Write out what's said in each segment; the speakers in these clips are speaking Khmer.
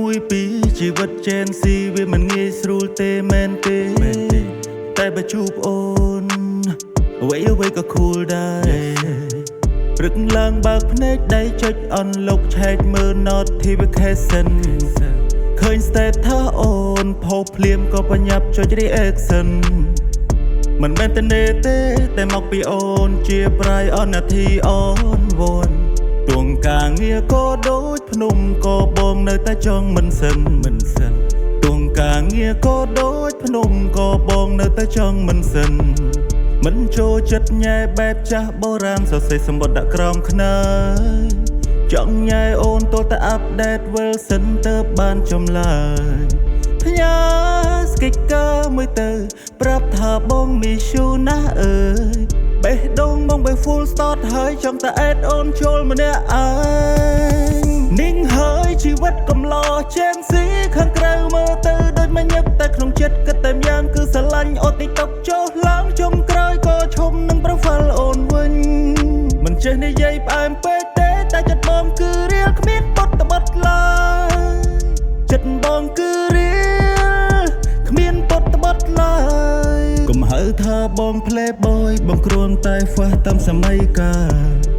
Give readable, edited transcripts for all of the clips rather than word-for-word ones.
មួយពីជីវិតជេនស៊ីវាមិនងាយស្រួលទេមែនទេតែបើជួបអូនអ្វីក៏ cool ដែរព្រឹកឡើងបើកភ្នែកដៃចុចអន់លុកឆែកមើល notification ឃើញ status អូនផុសភ្លាមក៏បញ្ញាប់ចុច reaction មិនមែនតែទេតែមកពីអូនជាប្រាយអននាទីអូនវនទួងការងារក៏ដូចភ្នំក៏បងនៅតែចង់មិនសិនទួងការងារក៏ដូចភ្នំក៏បងនៅតែចង់មិនសិនមិនចូលចិត្តញ៉ែបែបចាស់បុរាណសរសេរសម្បត្តិដាក់ក្រោមខ្នើយចង់ញ៉ែអូនទល់តែអាប់ដេត version ទៅបានចម្លើយផ្ញើ sticker មួយទៅប្រាប់ថាបងមីឈូណាស់អើយបេះដូងបងបេះ full start ហើយចង់តែអេតអូនចូលម្នាក់ឯងនាងហើយជីវិតកំឡោះជេនស៊ីខាងក្រៅមើលទៅដូចមកញឹកតែក្នុងចិត្តគិតតែម្យ៉ាងគឺស្រឡាញ់អូ TikTok ចុះឡើងចុងក្រោយក៏ឈុំនឹង profile អូនវិញមិនចេះនិយាយផ្អែមពេកទេតែចិត្តបងគឺរៀលគ្មានបត់ត្បិតឡើយចិត្តបងគឺរៀលគ្មានបត់ត្បិតឡើយកុំហៅថាបង playboy បងគ្រាន់តែ fast តាមសម័យកាល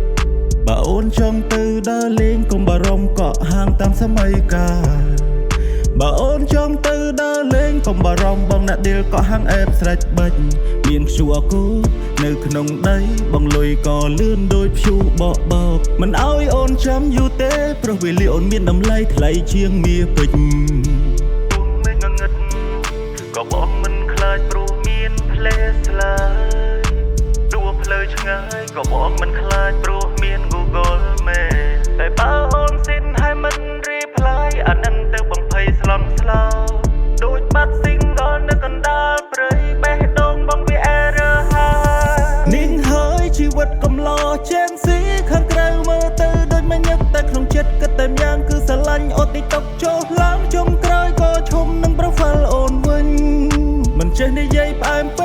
បើអូនចង់ទៅដើរលេងកុំបារម្ភកក់ហាងតាមសម័យកាលបើអូនចង់ទៅដើរលេងកុំបារម្ភបងអ្នកដៀលកក់ហាងអេបស្រេចបាច់មានព្យួរគូនៅក្នុងដីបងលុយក៏លឿនដូចព្យួរបកមិនអោយអូនចាំយូរទេព្រោះវេលាអូនមានតម្លៃថ្លៃជាងមាសពេជ្រទូមិនងងឹតក៏បងមិនខ្លាចព្រោះមានផ្លែស្លាយដួលផ្លូវឆ្ងាយក៏បងមិនខ្លាចព្រោះមាន Google Map តែបើអូនស៊ីនហើយមិនរីផ្លាយអានឹងទៅបងភ័យស្លន់ស្លោដូចបាត់ single នៅកណ្ដាលព្រៃបេះដូងបងវា error ហើយនាងហើយជីវិតកំឡោះជេនស៊ីខាងក្រៅមើលទៅដូចមកញឹកតែក្នុងចិត្តគិតតែម្យ៉ាងគឺស្រឡាញ់អូ TikTok ចុះឡើងចុងក្រោយក៏ឈុំនឹង profile អូនវិញមិនចេះនិយាយផ្អែមពេក